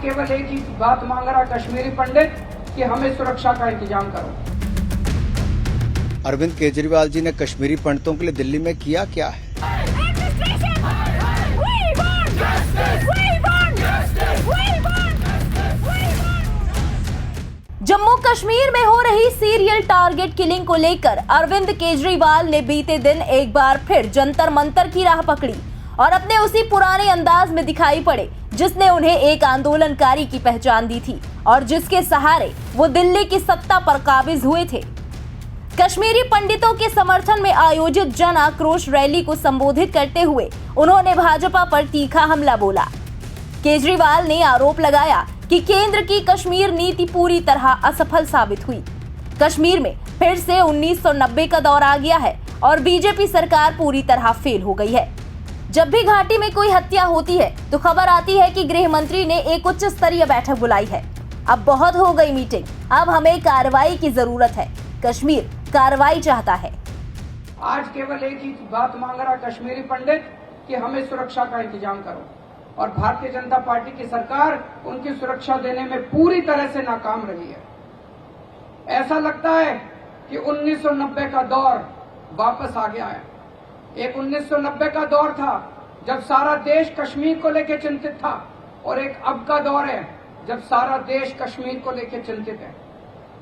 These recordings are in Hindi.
केवल एक ही बात मांग रहा कश्मीरी पंडित कि हमें सुरक्षा का इंतजाम करो। अरविंद केजरीवाल जी ने कश्मीरी पंडितों के लिए दिल्ली में किया क्या है? जम्मू कश्मीर में हो रही सीरियल टारगेट किलिंग को लेकर अरविंद केजरीवाल ने बीते दिन एक बार फिर जंतर मंतर की राह पकड़ी और अपने उसी पुराने अंदाज में दिखाई पड़े जिसने उन्हें एक आंदोलनकारी की पहचान दी थी और जिसके सहारे वो दिल्ली की सत्ता पर काबिज हुए थे। कश्मीरी पंडितों के समर्थन में आयोजित जन आक्रोश रैली को संबोधित करते हुए उन्होंने भाजपा पर तीखा हमला बोला। केजरीवाल ने आरोप लगाया कि केंद्र की कश्मीर नीति पूरी तरह असफल साबित हुई। कश्मीर में फिर से 1990 का दौर आ गया है और बीजेपी सरकार पूरी तरह फेल हो गई है। जब भी घाटी में कोई हत्या होती है तो खबर आती है कि गृह मंत्री ने एक उच्च स्तरीय बैठक बुलाई है। अब बहुत हो गई मीटिंग, अब हमें कार्रवाई की जरूरत है। कश्मीर कार्रवाई चाहता है। आज केवल एक ही बात मांग रहा कश्मीरी पंडित कि हमें सुरक्षा का इंतजाम करो, और भारतीय जनता पार्टी की सरकार उनकी सुरक्षा देने में पूरी तरह से नाकाम रही है। ऐसा लगता है कि 1990 का दौर वापस आ गया है। एक 1990 का दौर था जब सारा देश कश्मीर को लेकर चिंतित था, और एक अब का दौर है जब सारा देश कश्मीर को लेकर चिंतित है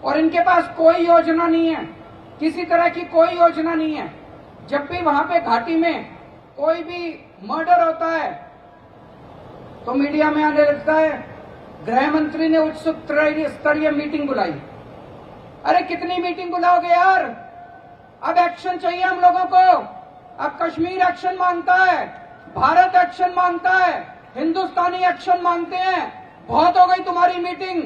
और इनके पास कोई योजना नहीं है, किसी तरह की कोई योजना नहीं है। जब भी वहां पे घाटी में कोई भी मर्डर होता है तो मीडिया में आने लगता है गृह मंत्री ने उच्च स्तरीय मीटिंग बुलाई। अरे कितनी मीटिंग बुलाओगे यार? अब एक्शन चाहिए हम लोगों को। अब कश्मीर एक्शन मांगता है, भारत एक्शन मांगता है, हिंदुस्तानी एक्शन मांगते हैं। बहुत हो गई तुम्हारी मीटिंग।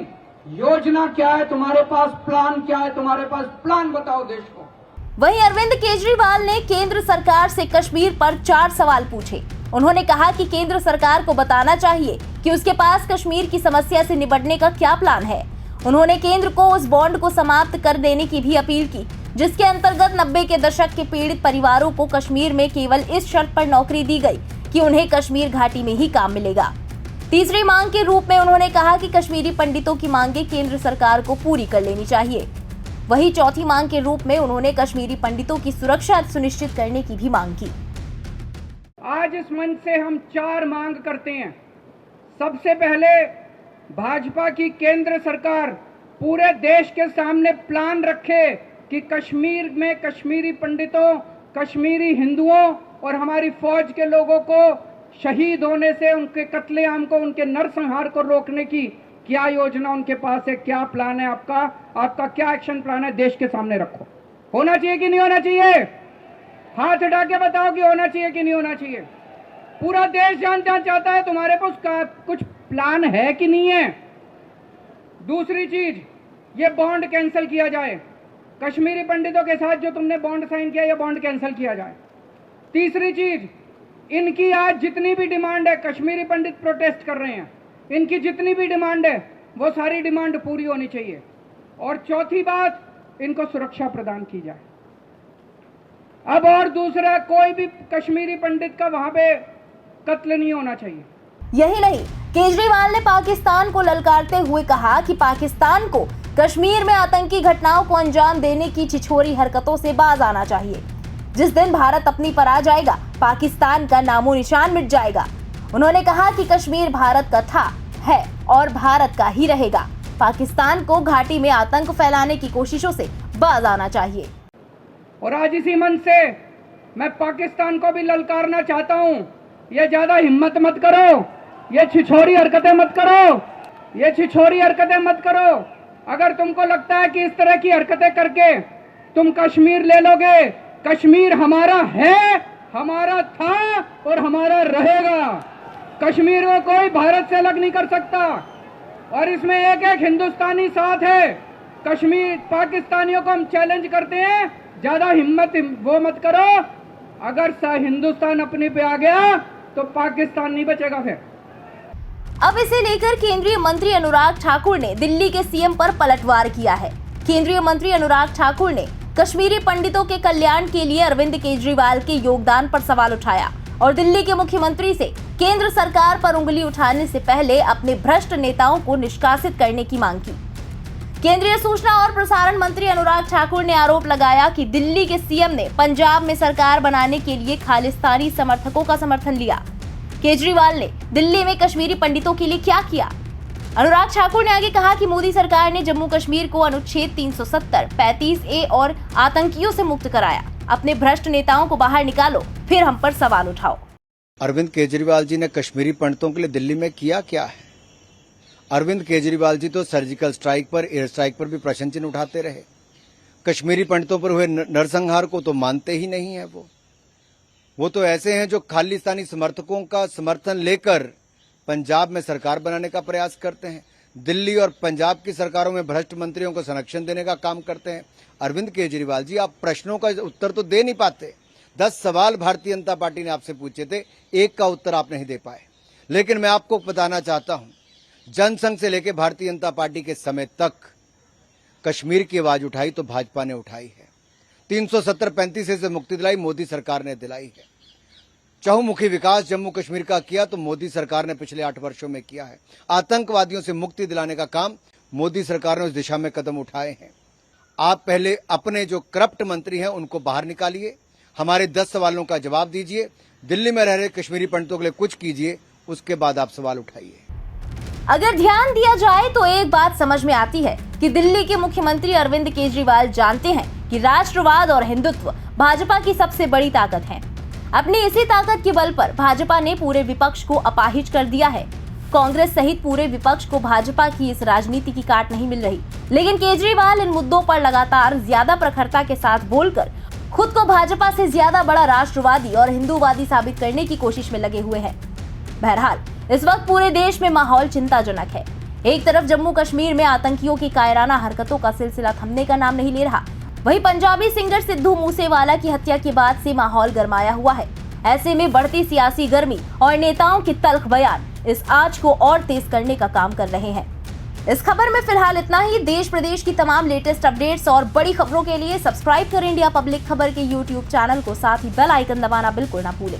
योजना क्या है तुम्हारे पास? प्लान क्या है तुम्हारे पास? प्लान बताओ देश को। वहीं अरविंद केजरीवाल ने केंद्र सरकार से कश्मीर पर 4 सवाल पूछे। उन्होंने कहा कि केंद्र सरकार को बताना चाहिए कि उसके पास कश्मीर की समस्या से निपटने का क्या प्लान है। उन्होंने केंद्र को उस बॉन्ड को समाप्त कर देने की भी अपील की जिसके अंतर्गत 90 के दशक के पीड़ित परिवारों को कश्मीर में केवल इस शर्त पर नौकरी दी गई कि उन्हें कश्मीर घाटी में ही काम मिलेगा। तीसरी मांग के रूप में उन्होंने कहा कि कश्मीरी पंडितों की मांगे केंद्र सरकार को पूरी कर लेनी चाहिए। वहीं चौथी मांग के रूप में उन्होंने कश्मीरी पंडितों की सुरक्षा सुनिश्चित करने की भी मांग की। आज इस मंच से हम 4 मांग करते हैं। सबसे पहले भाजपा की केंद्र सरकार पूरे देश के सामने प्लान रखे कि कश्मीर में कश्मीरी पंडितों, कश्मीरी हिंदुओं और हमारी फौज के लोगों को शहीद होने से, उनके कत्लेआम को, उनके नरसंहार को रोकने की क्या योजना उनके पास है, क्या प्लान है आपका क्या एक्शन प्लान है, देश के सामने रखो। होना चाहिए कि नहीं होना चाहिए? हाथ उठा के बताओ कि होना चाहिए कि नहीं होना चाहिए। पूरा देश जानना चाहता है तुम्हारे पास कुछ प्लान है कि नहीं है। दूसरी चीज, ये बॉन्ड कैंसिल किया जाए। कश्मीरी पंडितों के साथ जो तुमने बॉन्ड साइन किया, ये बॉन्ड कैंसिल किया जाए। तीसरी चीज, इनकी आज जितनी भी डिमांड है, कश्मीरी पंडित प्रोटेस्ट कर रहे हैं, इनकी जितनी भी डिमांड है वो सारी डिमांड पूरी होनी चाहिए। और चौथी बात, इनको सुरक्षा प्रदान की जाए। अब और दूसरा, कोई भी कश्मीरी पंडित का वहां पे कत्ल नहीं होना चाहिए। यही नहीं, केजरीवाल ने पाकिस्तान को ललकारते हुए कहा कि पाकिस्तान को कश्मीर में आतंकी घटनाओं को अंजाम देने की छिछोरी हरकतों से बाज आना चाहिए। जिस दिन भारत अपनी पर आ जाएगा, पाकिस्तान का नामो निशान मिट जाएगा। उन्होंने कहा कि कश्मीर भारत का था, है और भारत का ही रहेगा। पाकिस्तान को घाटी में आतंक फैलाने की कोशिशों से बाज आना चाहिए। और आज इसी मन से मैं पाकिस्तान को भी ललकारना चाहता हूं, ये ज्यादा हिम्मत मत करो, ये छिछोरी हरकतें मत करो, ये छिछोरी हरकतें मत करो। अगर तुमको लगता है कि इस तरह की हरकतें करके तुम कश्मीर ले लोगे, कश्मीर हमारा है, हमारा था और हमारा रहेगा। कश्मीर को कोई भारत से अलग नहीं कर सकता, और इसमें एक एक हिंदुस्तानी साथ है। कश्मीर पाकिस्तानियों को हम चैलेंज करते हैं, ज्यादा हिम्मत वो मत करो। अगर हिंदुस्तान अपने पे आ गया तो पाकिस्तान नहीं बचेगा फिर। अब इसे लेकर केंद्रीय मंत्री अनुराग ठाकुर ने दिल्ली के सीएम पर पलटवार किया है। केंद्रीय मंत्री अनुराग ठाकुर ने कश्मीरी पंडितों के कल्याण के लिए अरविंद केजरीवाल के योगदान पर सवाल उठाया और दिल्ली के मुख्यमंत्री से केंद्र सरकार पर उंगली उठाने से पहले अपने भ्रष्ट नेताओं को निष्कासित करने की मांग की। केंद्रीय सूचना और प्रसारण मंत्री अनुराग ठाकुर ने आरोप लगाया कि दिल्ली के सीएम ने पंजाब में सरकार बनाने के लिए खालिस्तानी समर्थकों का समर्थन लिया। केजरीवाल ने दिल्ली में कश्मीरी पंडितों के लिए क्या किया? अनुराग ठाकुर ने आगे कहा कि मोदी सरकार ने जम्मू कश्मीर को अनुच्छेद 370, 35A और आतंकियों से मुक्त कराया। अपने भ्रष्ट नेताओं को बाहर निकालो, फिर हम पर सवाल उठाओ। अरविंद केजरीवाल जी ने कश्मीरी पंडितों के लिए दिल्ली में किया क्या है? अरविंद केजरीवाल जी तो सर्जिकल स्ट्राइक पर, एयर स्ट्राइक पर भी प्रश्न चिन्ह उठाते रहे। कश्मीरी पंडितों पर हुए नरसंहार को तो मानते ही नहीं है। वो तो ऐसे हैं जो खालिस्तानी समर्थकों का समर्थन लेकर पंजाब में सरकार बनाने का प्रयास करते हैं। दिल्ली और पंजाब की सरकारों में भ्रष्ट मंत्रियों को संरक्षण देने का काम करते हैं। अरविंद केजरीवाल जी, आप प्रश्नों का उत्तर तो दे नहीं पाते। 10 सवाल भारतीय जनता पार्टी ने आपसे पूछे थे, एक का उत्तर आप नहीं दे पाए। लेकिन मैं आपको बताना चाहता हूं, जनसंघ से लेकर भारतीय जनता पार्टी के समय तक कश्मीर की आवाज उठाई तो भाजपा ने उठाई है। 370-35 से मुक्ति दिलाई मोदी सरकार ने दिलाई है। चहुमुखी विकास जम्मू कश्मीर का किया तो मोदी सरकार ने पिछले 8 वर्षों में किया है। आतंकवादियों से मुक्ति दिलाने का काम मोदी सरकार ने उस दिशा में कदम उठाए हैं। आप पहले अपने जो करप्ट मंत्री हैं उनको बाहर निकालिए, हमारे 10 सवालों का जवाब दीजिए, दिल्ली में रह रहे कश्मीरी पंडितों के लिए कुछ कीजिए, उसके बाद आप सवाल उठाइए। अगर ध्यान दिया जाए तो एक बात समझ में आती है कि दिल्ली के मुख्यमंत्री अरविंद केजरीवाल जानते हैं कि राष्ट्रवाद और हिंदुत्व भाजपा की सबसे बड़ी ताकत है। अपनी इसी ताकत के बल पर भाजपा ने पूरे विपक्ष को अपाहिज कर दिया है। कांग्रेस सहित पूरे विपक्ष को भाजपा की इस राजनीति की काट नहीं मिल रही, लेकिन केजरीवाल इन मुद्दों पर लगातार ज्यादा प्रखरता के साथ बोलकर खुद को भाजपा से ज्यादा बड़ा राष्ट्रवादी और हिंदूवादी साबित करने की कोशिश में लगे हुए हैं। बहरहाल, इस वक्त पूरे देश में माहौल चिंताजनक है। एक तरफ जम्मू कश्मीर में आतंकियों की कायराना हरकतों का सिलसिला थमने का नाम नहीं ले रहा, वहीं पंजाबी सिंगर सिद्धू मूसेवाला की हत्या के बाद से माहौल गरमाया हुआ है। ऐसे में बढ़ती सियासी गर्मी और नेताओं के तल्ख बयान इस आग को और तेज करने का काम कर रहे हैं। इस खबर में फिलहाल इतना ही। देश प्रदेश की तमाम लेटेस्ट अपडेट्स और बड़ी खबरों के लिए सब्सक्राइब करें इंडिया पब्लिक खबर के YouTube चैनल को, साथ ही बेल आइकन दबाना बिल्कुल ना भूलें।